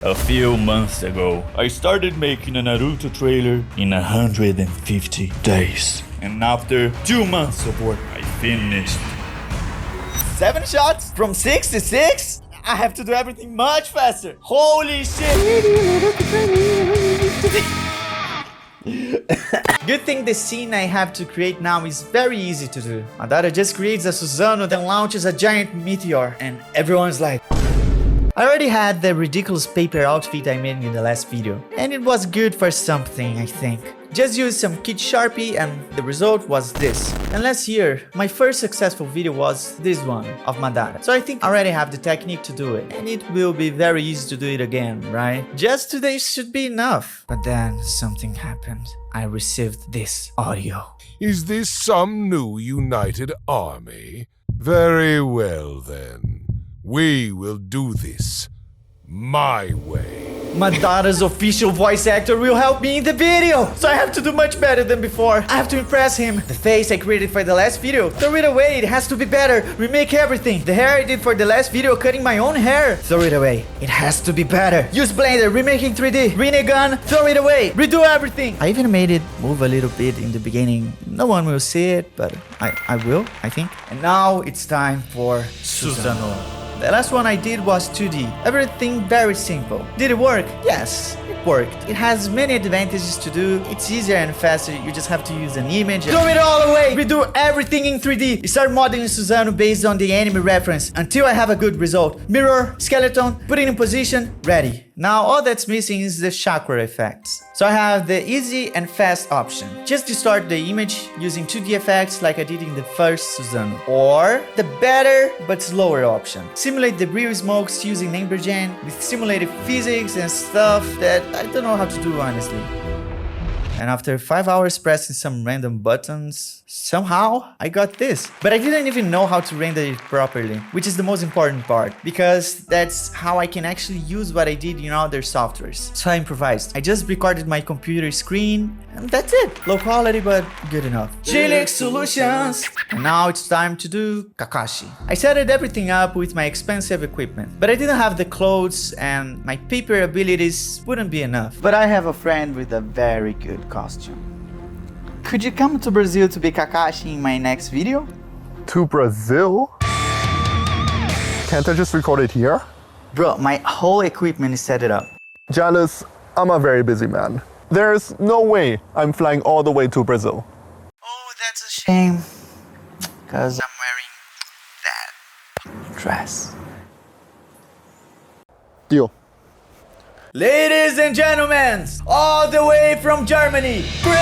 A few months ago, I started making a Naruto trailer in 150 days. And after 2 months of work, I finished. 7 shots from 66? I have to do everything much faster. Holy shit! Good thing the scene I have to create now is very easy to do. Madara just creates a Susanoo, then launches a giant meteor, and everyone's like... I already had the ridiculous paper outfit I made in the last video, and it was good for something, I think. Just used some kid Sharpie and the result was this. And last year, my first successful video was this one, of Madara. So I think I already have the technique to do it, and it will be very easy to do it again, right? Just today should be enough. But then something happened. I received this audio. Is this some new united army? Very well then. We will do this my way. Madara's official voice actor will help me in the video, so I have to do much better than before. I have to impress him. The face I created for the last video, throw it away, it has to be better. Remake everything. The hair I did for the last video, cutting my own hair, throw it away. It has to be better. Use Blender, remaking 3D, Gun, throw it away, redo everything. I even made it move a little bit in the beginning. No one will see it, but I will, I think. And now it's time for Susanoo. The last one I did was 2D. Everything very simple. Did it work? Yes, it worked. It has many advantages to do. It's easier and faster. You just have to use an image. Throw it all away! Redo everything in 3D. Start modeling Susanoo based on the anime reference until I have a good result. Mirror, skeleton, put it in position, ready. Now all that's missing is the chakra effects. So I have the easy and fast option. Just distort the image using 2D effects like I did in the first Susanoo. Or the better but slower option. Simulate debris smokes using Ambergen with simulated physics and stuff that I don't know how to do honestly. And after 5 hours pressing some random buttons, somehow I got this. But I didn't even know how to render it properly, which is the most important part, because that's how I can actually use what I did in other softwares. So I improvised. I just recorded my computer screen, and that's it. Low quality, but good enough. Chilix Solutions! And now it's time to do Kakashi. I set everything up with my expensive equipment, but I didn't have the clothes and my paper abilities wouldn't be enough. But I have a friend with a very good costume. Could you come to Brazil to be Kakashi in my next video? To Brazil? Can't I just record it here? Bro, my whole equipment is set up. Janice, I'm a very busy man. There's no way I'm flying all the way to Brazil. Oh, that's a shame. Because I'm wearing that dress. Deal. Ladies and gentlemen, all the way from Germany, Chris!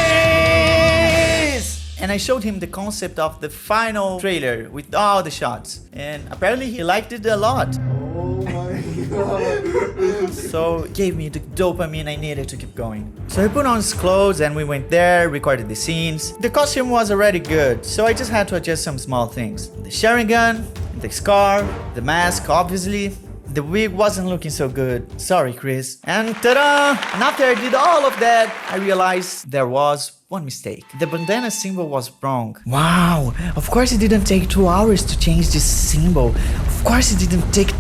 And I showed him the concept of the final trailer with all the shots. And apparently he liked it a lot. Oh my god. So it gave me the dopamine I needed to keep going. So he put on his clothes and we went there, recorded the scenes. The costume was already good, so I just had to adjust some small things. The Sharingan, the scarf, the mask, obviously. The wig wasn't looking so good. Sorry, Chris. And ta-da! And after I did all of that, I realized there was one mistake. The bandana symbol was wrong. Wow! Of course it didn't take 2 hours to change this symbol. Of course it didn't take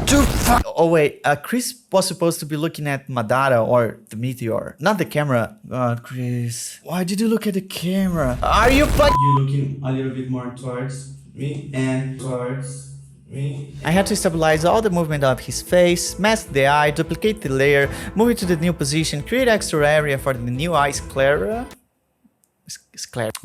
Oh wait, Chris was supposed to be looking at Madara or the Meteor, not the camera. God, Chris. Why did you look at the camera? Are you You're looking a little bit more towards me and towards me. I had to stabilize all the movement of his face, mask the eye, duplicate the layer, move it to the new position, create extra area for the new eye sclera.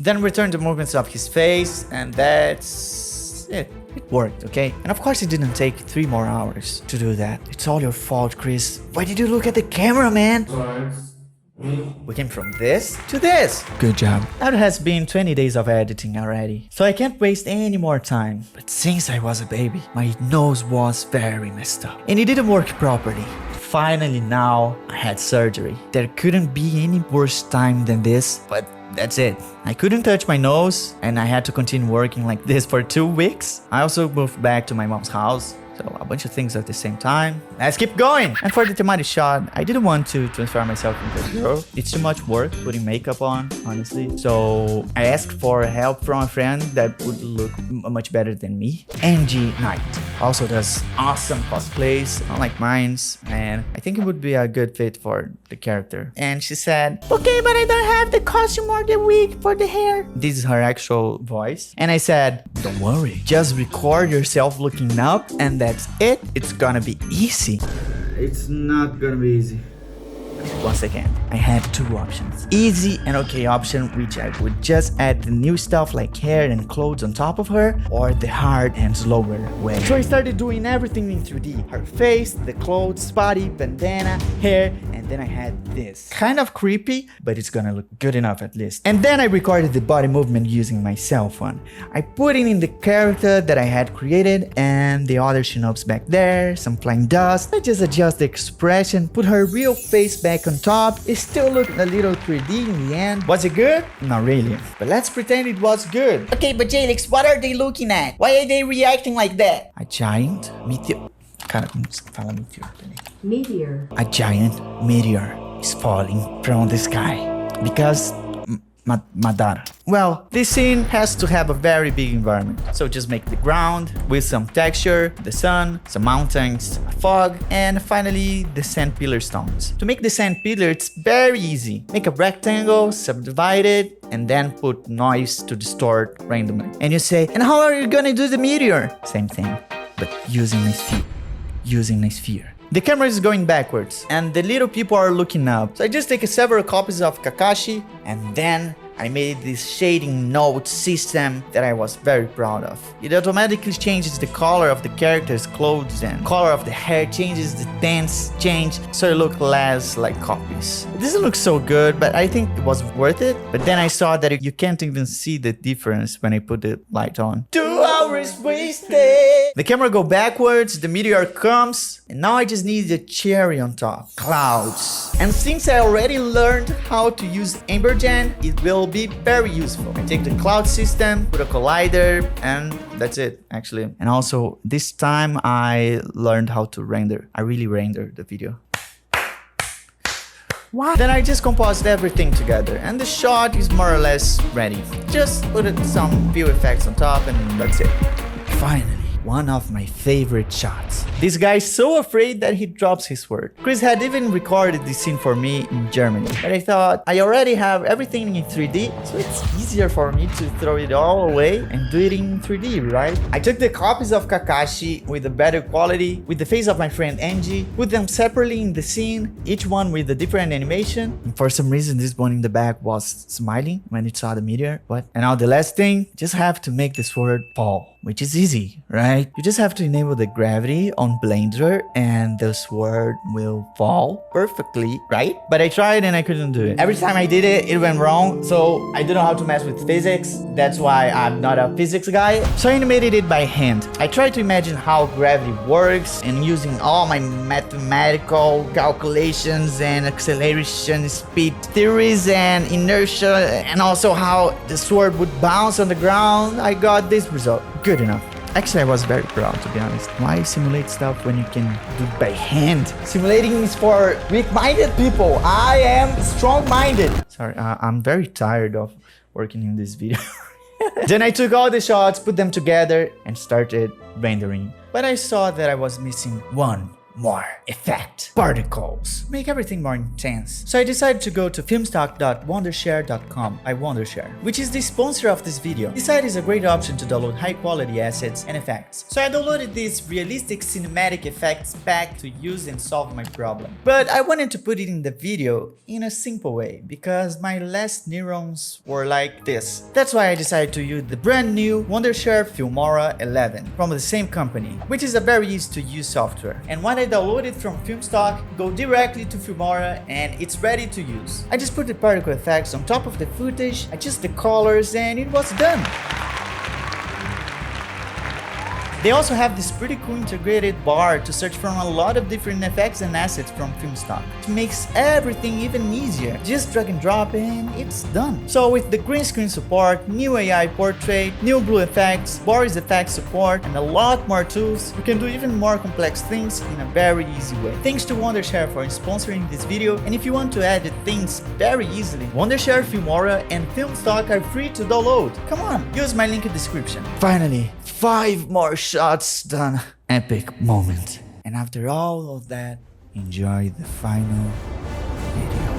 Then return the movements of his face, and that's it. It worked, okay? And of course it didn't take 3 more hours to do that. It's all your fault, Chris. Why did you look at the camera, man? Towards me. We came from this to this. Good job. Now it has been 20 days of editing already, so I can't waste any more time. But since I was a baby, my nose was very messed up, and it didn't work properly. Finally now, I had surgery. There couldn't be any worse time than this, but that's it. I couldn't touch my nose, and I had to continue working like this for 2 weeks. I also moved back to my mom's house, so a bunch of things at the same time. Let's keep going. And for the thematic shot, I didn't want to transform myself into a girl. It's too much work putting makeup on, honestly. So I asked for help from a friend that would look much better than me. Angie Knight also does awesome cosplays, unlike mine's, and I think it would be a good fit for the character. And she said, okay, but I don't have the costume or the wig for the hair. This is her actual voice. And I said, don't worry, just record yourself looking up and that's it. It's gonna be easy. It's not gonna be easy. Once again, I had two options. Easy and okay option, which I would just add the new stuff like hair and clothes on top of her, or the hard and slower way. So I started doing everything in 3D. Her face, the clothes, body, bandana, hair, and then I had this. Kind of creepy, but it's gonna look good enough at least. And then I recorded the body movement using my cell phone. I put it in the character that I had created and the other Shinobis back there, some flying dust. I just adjust the expression, put her real face back on top. It still looked a little 3D in the end. Was it good? Not really. But let's pretend it was good. Okay, but Jalix, what are they looking at? Why are they reacting like that? A giant meteor. Cara, como se fala meteor também? Meteor. A giant meteor is falling from the sky because Madara. Well, this scene has to have a very big environment. So just make the ground with some texture, the sun, some mountains, fog, and finally the sand pillar stones. To make the sand pillar, it's very easy. Make a rectangle, subdivide it, and then put noise to distort randomly. And you say, and how are you gonna do the meteor? Same thing, but using a sphere. The camera is going backwards and the little people are looking up. So I just take several copies of Kakashi and then I made this shading node system that I was very proud of. It automatically changes the color of the character's clothes and color of the hair changes, the tints change, so it looks less like copies. It doesn't look so good, but I think it was worth it. But then I saw that you can't even see the difference when I put the light on. 2 hours wasted! The camera go backwards, the meteor comes, and now I just need the cherry on top. Clouds. And since I already learned how to use Ambergen, it will be very useful. I take the cloud system, put a collider, and that's it, actually. And also, this time I learned how to render. I really rendered the video. What? Then I just composed everything together, and the shot is more or less ready. Just put some few effects on top, and that's it. Finally. One of my favorite shots. This guy is so afraid that he drops his sword. Chris had even recorded this scene for me in Germany, but I thought I already have everything in 3D, so it's easier for me to throw it all away and do it in 3D, right? I took the copies of Kakashi with a better quality, with the face of my friend Angie, put them separately in the scene, each one with a different animation. And for some reason, this one in the back was smiling when it saw the meteor. What? And now the last thing, just have to make the sword fall, which is easy, right? You just have to enable the gravity on Blender and the sword will fall perfectly, right? But I tried and I couldn't do it. Every time I did it, it went wrong. So I don't know how to mess with physics. That's why I'm not a physics guy. So I animated it by hand. I tried to imagine how gravity works and using all my mathematical calculations and acceleration speed theories and inertia and also how the sword would bounce on the ground. I got this result. Good enough. Actually, I was very proud, to be honest. Why simulate stuff when you can do it by hand? Simulating is for weak-minded people. I am strong-minded. Sorry, I'm very tired of working in this video. Then I took all the shots, put them together, and started rendering. But I saw that I was missing one more effect. Particles. Make everything more intense. So I decided to go to filmstock.wondershare.com by Wondershare, which is the sponsor of this video. This site is a great option to download high quality assets and effects. So I downloaded this realistic cinematic effects pack to use and solve my problem. But I wanted to put it in the video in a simple way because my last neurons were like this. That's why I decided to use the brand new Wondershare Filmora 11 from the same company, which is a very easy to use software. And when I download it from Filmstock, go directly to Filmora and it's ready to use. I just put the particle effects on top of the footage, adjust the colors, and it was done. They also have this pretty cool integrated bar to search from a lot of different effects and assets from film stock. It makes everything even easier. Just drag and drop and it's done. So with the green screen support, new AI portrait, new blue effects, Boris effects support, and a lot more tools, you can do even more complex things in a very easy way. Thanks to Wondershare for sponsoring this video, and if you want to edit things very easily, Wondershare, Filmora, and Filmstock are free to download. Come on, use my link in the description. Finally, 5 more shots done. Epic moment. And after all of that, enjoy the final video.